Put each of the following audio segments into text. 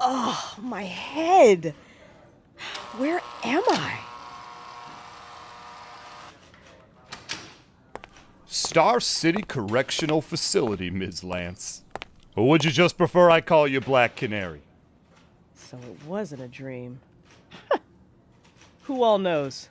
Oh, my head. Where am I? Star City Correctional Facility, Ms. Lance. Or would you just prefer I call you Black Canary? So it wasn't a dream. Who all knows?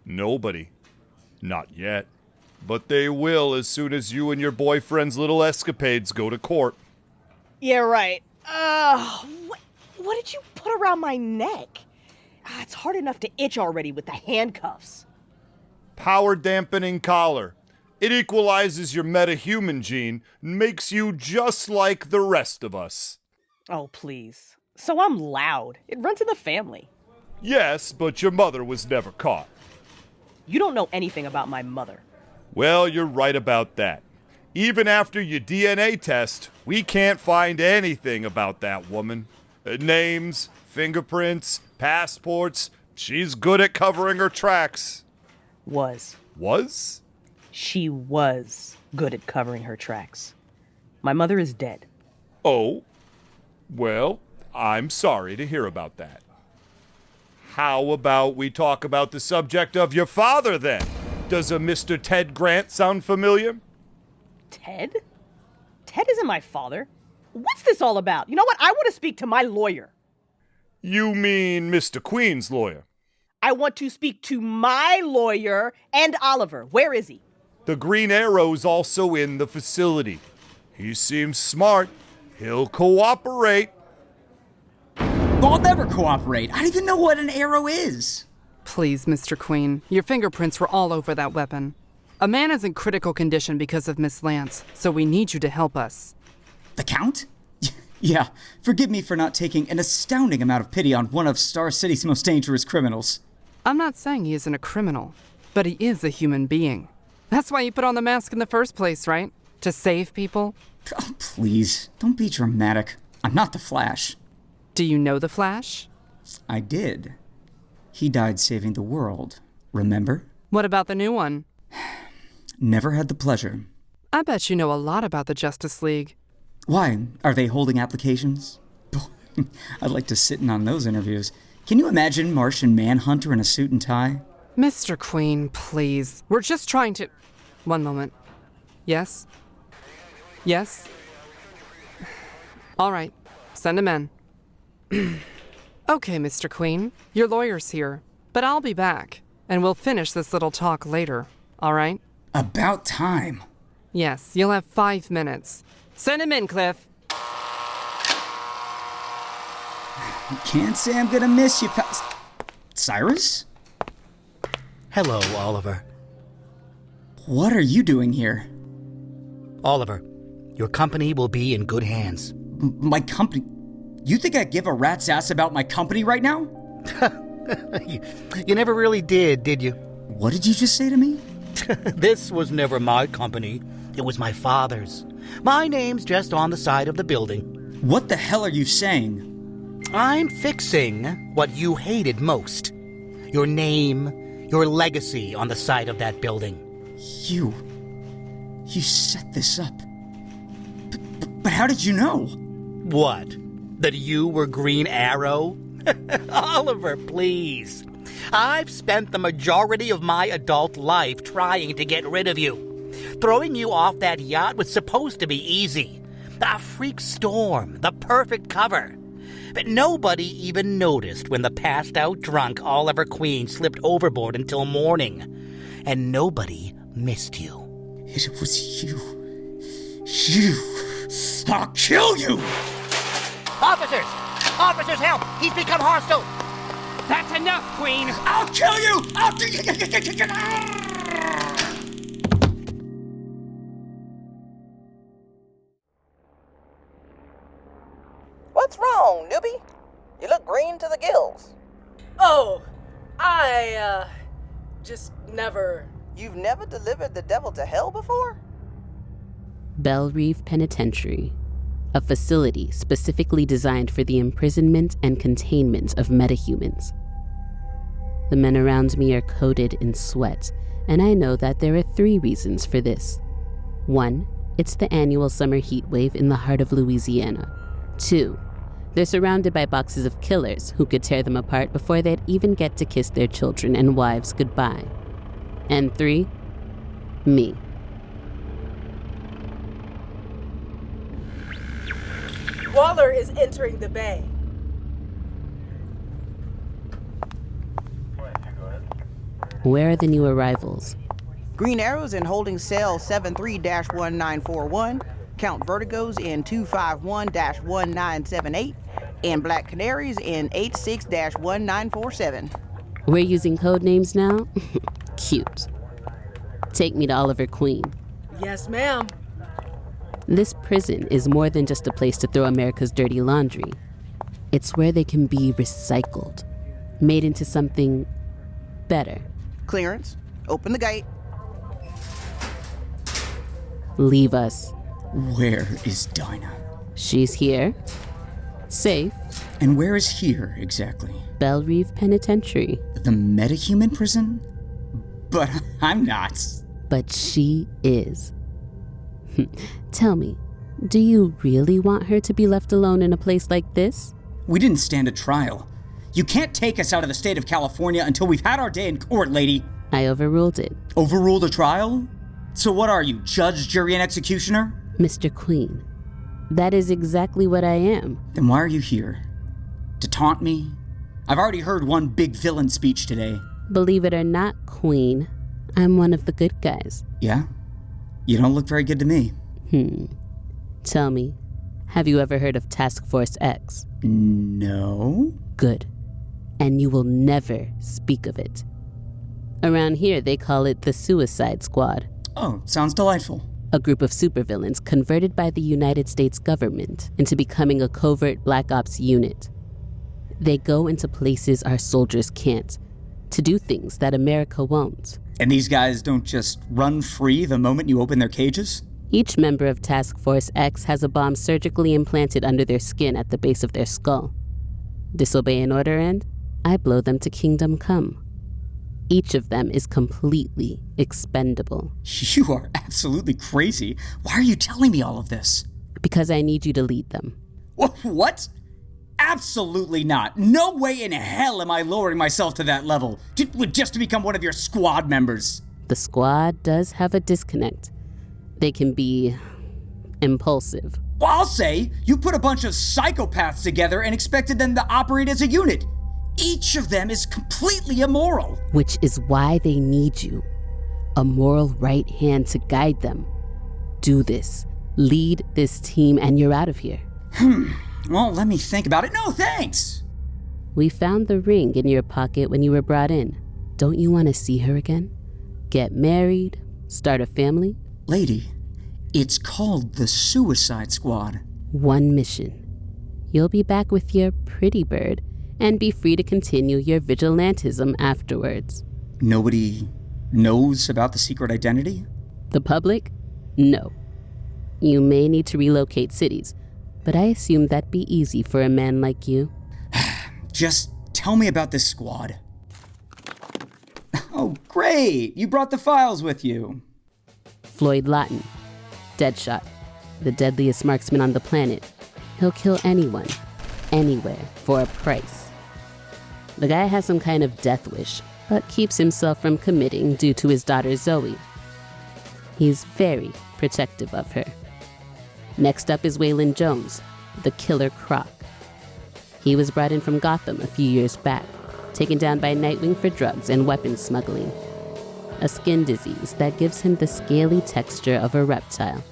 Nobody. Not yet. But they will as soon as you and your boyfriend's little escapades go to court. Yeah, right. What did you put around my neck? It's hard enough to itch already with the handcuffs. Power dampening collar. It equalizes your metahuman gene and makes you just like the rest of us. Oh, please. So I'm loud. It runs in the family. Yes, but your mother was never caught. You don't know anything about my mother. Well, you're right about that. Even after your DNA test, we can't find anything about that woman. Names, fingerprints, passports. She's good at covering her tracks. Was. Was? She was good at covering her tracks. My mother is dead. Oh, well, I'm sorry to hear about that. How about we talk about the subject of your father, then? Does a Mr. Ted Grant sound familiar? Ted? Ted isn't my father. What's this all about? You know what? I want to speak to my lawyer. You mean Mr. Queen's lawyer? I want to speak to my lawyer and Oliver. Where is he? The Green Arrow's also in the facility. He seems smart. He'll cooperate. I'll never cooperate. I don't even know what an arrow is. Please, Mr. Queen, your fingerprints were all over that weapon. A man is in critical condition because of Miss Lance, so we need you to help us. The Count? Yeah, forgive me for not taking an astounding amount of pity on one of Star City's most dangerous criminals. I'm not saying he isn't a criminal, but he is a human being. That's why you put on the mask in the first place, right? To save people? Oh, please, don't be dramatic. I'm not the Flash. Do you know the Flash? I did. He died saving the world, remember? What about the new one? Never had the pleasure. I bet you know a lot about the Justice League. Why? Are they holding applications? I'd like to sit in on those interviews. Can you imagine Martian Manhunter in a suit and tie? Mr. Queen, please. We're just trying to... One moment. Yes? Yes? All right. Send him in. Okay, Mr. Queen. Your lawyer's here. But I'll be back. And we'll finish this little talk later. All right? About time. Yes, you'll have 5 minutes. Send him in, Cliff. Can't say I'm gonna miss you, Cyrus? Hello, Oliver. What are you doing here? Oliver, your company will be in good hands. My company? You think I give a rat's ass about my company right now? You never really did you? What did you just say to me? This was never my company. It was my father's. My name's just on the side of the building. What the hell are you saying? I'm fixing what you hated most. Your name, your legacy on the side of that building. You set this up. But how did you know? What? That you were Green Arrow? Oliver, please. I've spent the majority of my adult life trying to get rid of you. Throwing you off that yacht was supposed to be easy. A freak storm, the perfect cover. But nobody even noticed when the passed-out drunk Oliver Queen slipped overboard until morning. And nobody missed you. It was you. You. I'll kill you! Officers! Officers, help! He's become hostile! That's enough, Queen! I'll kill you! What's wrong, newbie? You look green to the gills. Oh, I, just never... You've never delivered the devil to hell before? Belle Reeve Penitentiary, a facility specifically designed for the imprisonment and containment of metahumans. The men around me are coated in sweat, and I know that there are 3 reasons for this. 1, it's the annual summer heat wave in the heart of Louisiana. 2, They're surrounded by boxes of killers who could tear them apart before they'd even get to kiss their children and wives goodbye. And 3, me. Waller is entering the bay. Where are the new arrivals? Green Arrows in holding cell 73-1941, Count Vertigos in 251-1978, and Black Canaries in 86-1947. We're using code names now? Cute. Take me to Oliver Queen. Yes, ma'am. This prison is more than just a place to throw America's dirty laundry. It's where they can be recycled, made into something better. Clearance. Open the gate. Leave us. Where is Dinah? She's here. Safe. And where is here, exactly? Belle Reeve Penitentiary. The metahuman prison? But I'm not. But she is. Tell me, do you really want her to be left alone in a place like this? We didn't stand a trial. You can't take us out of the state of California until we've had our day in court, lady. I overruled it. Overruled a trial? So what are you, judge, jury, and executioner? Mr. Queen, that is exactly what I am. Then why are you here? To taunt me? I've already heard one big villain speech today. Believe it or not, Queen, I'm one of the good guys. Yeah? You don't look very good to me. Tell me, have you ever heard of Task Force X? No? Good. And you will never speak of it. Around here, they call it the Suicide Squad. Oh, sounds delightful. A group of supervillains converted by the United States government into becoming a covert Black Ops unit. They go into places our soldiers can't, to do things that America won't. And these guys don't just run free the moment you open their cages? Each member of Task Force X has a bomb surgically implanted under their skin at the base of their skull. Disobey an order and I blow them to kingdom come. Each of them is completely expendable. You are absolutely crazy. Why are you telling me all of this? Because I need you to lead them. What? Absolutely not. No way in hell am I lowering myself to that level, just to become one of your squad members. The squad does have a disconnect. They can be impulsive. Well, I'll say, you put a bunch of psychopaths together and expected them to operate as a unit. Each of them is completely immoral. Which is why they need you. A moral right hand to guide them. Do this. Lead this team and you're out of here. Well, let me think about it. No, thanks. We found the ring in your pocket when you were brought in. Don't you want to see her again? Get married? Start a family? Lady, it's called the Suicide Squad. One mission. You'll be back with your pretty bird and be free to continue your vigilantism afterwards. Nobody knows about the secret identity? The public? No. You may need to relocate cities, but I assume that'd be easy for a man like you. Just tell me about this squad. Oh, great! You brought the files with you. Floyd Lawton, Deadshot, the deadliest marksman on the planet. He'll kill anyone, anywhere, for a price. The guy has some kind of death wish, but keeps himself from committing due to his daughter Zoe. He's very protective of her. Next up is Waylon Jones, the Killer Croc. He was brought in from Gotham a few years back, taken down by Nightwing for drugs and weapons smuggling. A skin disease that gives him the scaly texture of a reptile.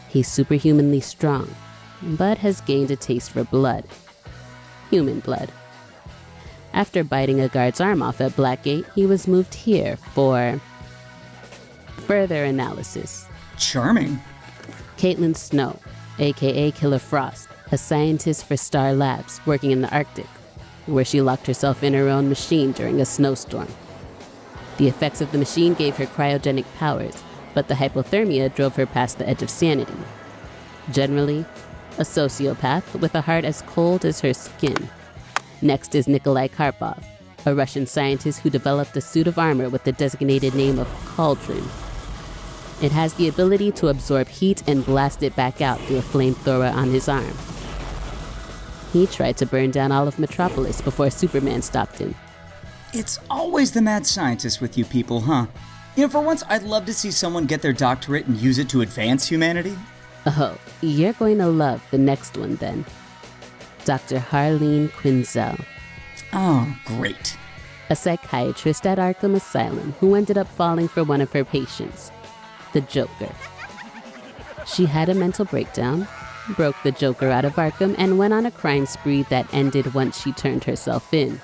He's superhumanly strong, but has gained a taste for blood. Human blood. After biting a guard's arm off at Blackgate, he was moved here for further analysis. Charming. Caitlin Snow, aka Killer Frost, a scientist for Star Labs working in the Arctic, where she locked herself in her own machine during a snowstorm. The effects of the machine gave her cryogenic powers, but the hypothermia drove her past the edge of sanity. Generally, a sociopath with a heart as cold as her skin. Next is Nikolai Karpov, a Russian scientist who developed a suit of armor with the designated name of Cauldron. It has the ability to absorb heat and blast it back out through a flamethrower on his arm. He tried to burn down all of Metropolis before Superman stopped him. It's always the mad scientist with you people, huh? You know, for once, I'd love to see someone get their doctorate and use it to advance humanity. Oh, you're going to love the next one then. Dr. Harleen Quinzel, Oh, great. a psychiatrist at Arkham Asylum who ended up falling for one of her patients, the Joker. She had a mental breakdown, broke the Joker out of Arkham, and went on a crime spree that ended once she turned herself in.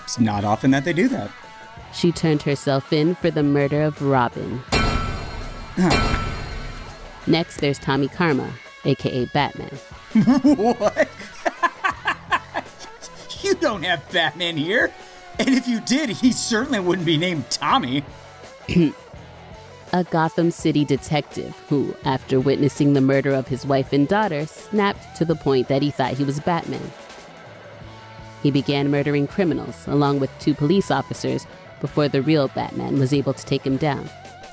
It's not often that they do that. She turned herself in for the murder of Robin. Next, there's Tommy Karma, aka Batman. What? You don't have Batman here. And if you did, he certainly wouldn't be named Tommy. A Gotham City detective who, after witnessing the murder of his wife and daughter, snapped to the point that he thought he was Batman. He began murdering criminals, along with 2 police officers, before the real Batman was able to take him down.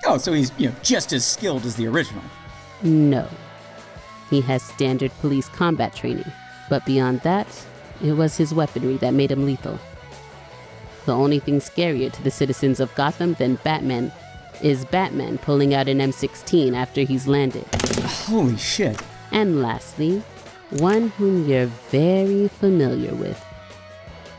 Oh, so he's, just as skilled as the original. No. He has standard police combat training, but beyond that, it was his weaponry that made him lethal. The only thing scarier to the citizens of Gotham than Batman is Batman pulling out an M16 after he's landed. Holy shit. And lastly, one whom you're very familiar with,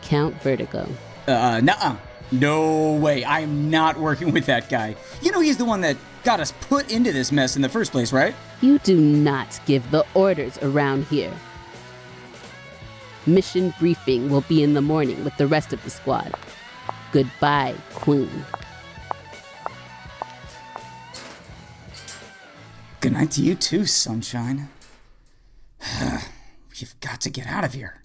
Count Vertigo. Nuh-uh. No way. I'm not working with that guy. You know he's the one that got us put into this mess in the first place, right? You do not give the orders around here. Mission briefing will be in the morning with the rest of the squad. Goodbye, Queen. Good night to you too, sunshine. We've got to get out of here.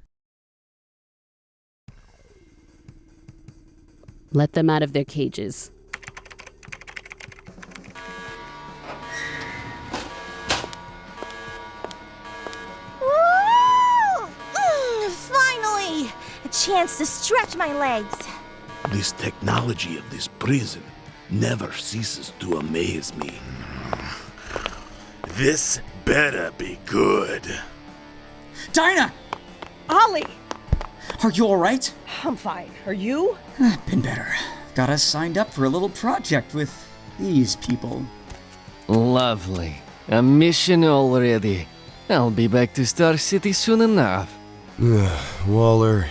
Let them out of their cages. Finally! A chance to stretch my legs. This technology of this prison never ceases to amaze me. This better be good. Dinah! Ollie! Are you alright? I'm fine. Are you? Been better. Got us signed up for a little project with these people. Lovely. A mission already. I'll be back to Star City soon enough. Waller,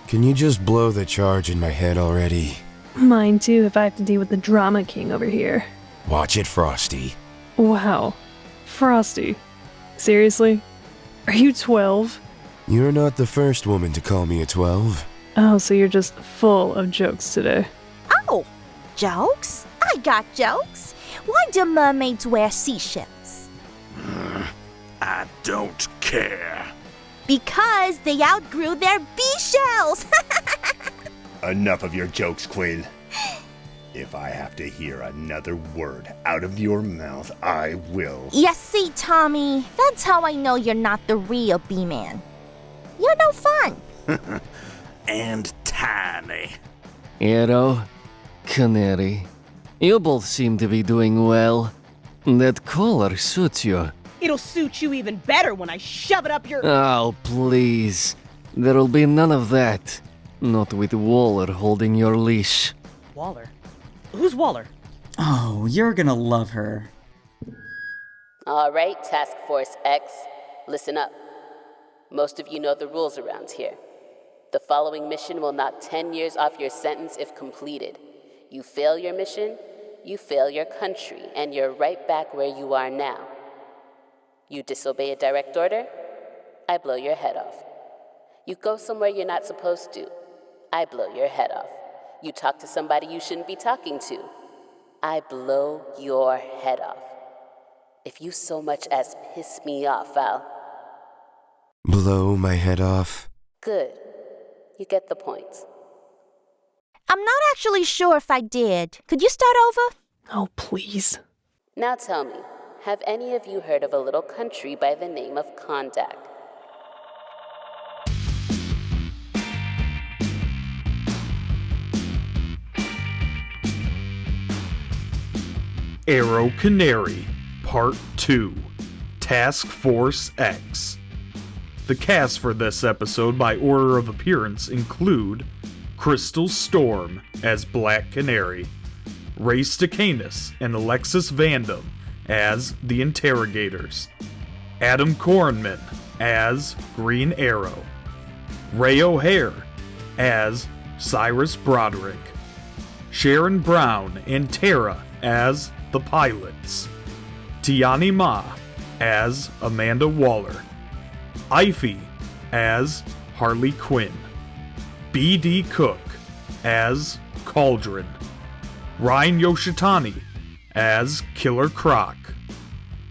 can you just blow the charge in my head already? Mine too, if I have to deal with the drama king over here. Watch it, Frosty. Wow. Frosty. Seriously? Are you 12? You're not the first woman to call me a 12. Oh, so you're just full of jokes today. Oh, jokes? I got jokes. Why do mermaids wear seashells? I don't care. Because they outgrew their bee shells. Enough of your jokes, Queen. If I have to hear another word out of your mouth, I will. You see, Tommy, that's how I know you're not the real bee-man. You're no fun. And tiny. Arrow, Canary, you both seem to be doing well. That collar suits you. It'll suit you even better when I shove it up your... Oh, please. There'll be none of that. Not with Waller holding your leash. Waller? Who's Waller? Oh, you're gonna love her. All right, Task Force X, listen up. Most of you know the rules around here. The following mission will knock 10 years off your sentence if completed. You fail your mission, you fail your country, and you're right back where you are now. You disobey a direct order, I blow your head off. You go somewhere you're not supposed to, I blow your head off. You talk to somebody you shouldn't be talking to, I blow your head off. If you so much as piss me off, I'll... Blow my head off? Good. You get the point. I'm not actually sure if I did. Could you start over? Oh, please. Now tell me, have any of you heard of a little country by the name of Kondak? Arrow Canary, Part 2, Task Force X. The cast for this episode by order of appearance include Crystal Storm as Black Canary, Ray Stacanus and Alexis Vandam as the Interrogators, Adam Kornman as Green Arrow, Ray O'Hare as Cyrus Broderick, Sharon Brown and Tara as the Pilots, Tiani Ma as Amanda Waller, Ify as Harley Quinn, B.D. Cook as Cauldron, Ryan Yoshitani as Killer Croc,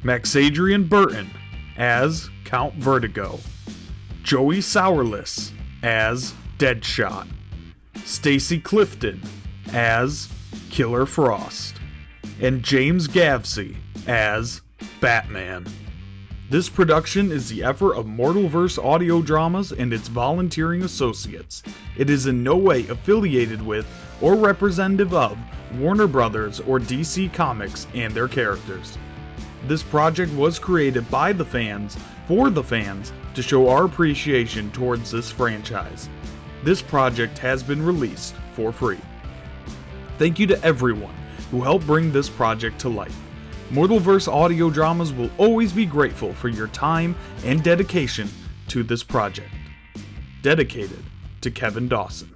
Maxadrian Burton as Count Vertigo, Joey Sourless as Deadshot, Stacy Clifton as Killer Frost, and James Gavsey as Batman. This production is the effort of Mortalverse Audio Dramas and its volunteering associates. It is in no way affiliated with or representative of Warner Brothers or DC Comics and their characters. This project was created by the fans, for the fans, to show our appreciation towards this franchise. This project has been released for free. Thank you to everyone who helped bring this project to life. Mortalverse Audio Dramas will always be grateful for your time and dedication to this project. Dedicated to Kevin Dawson.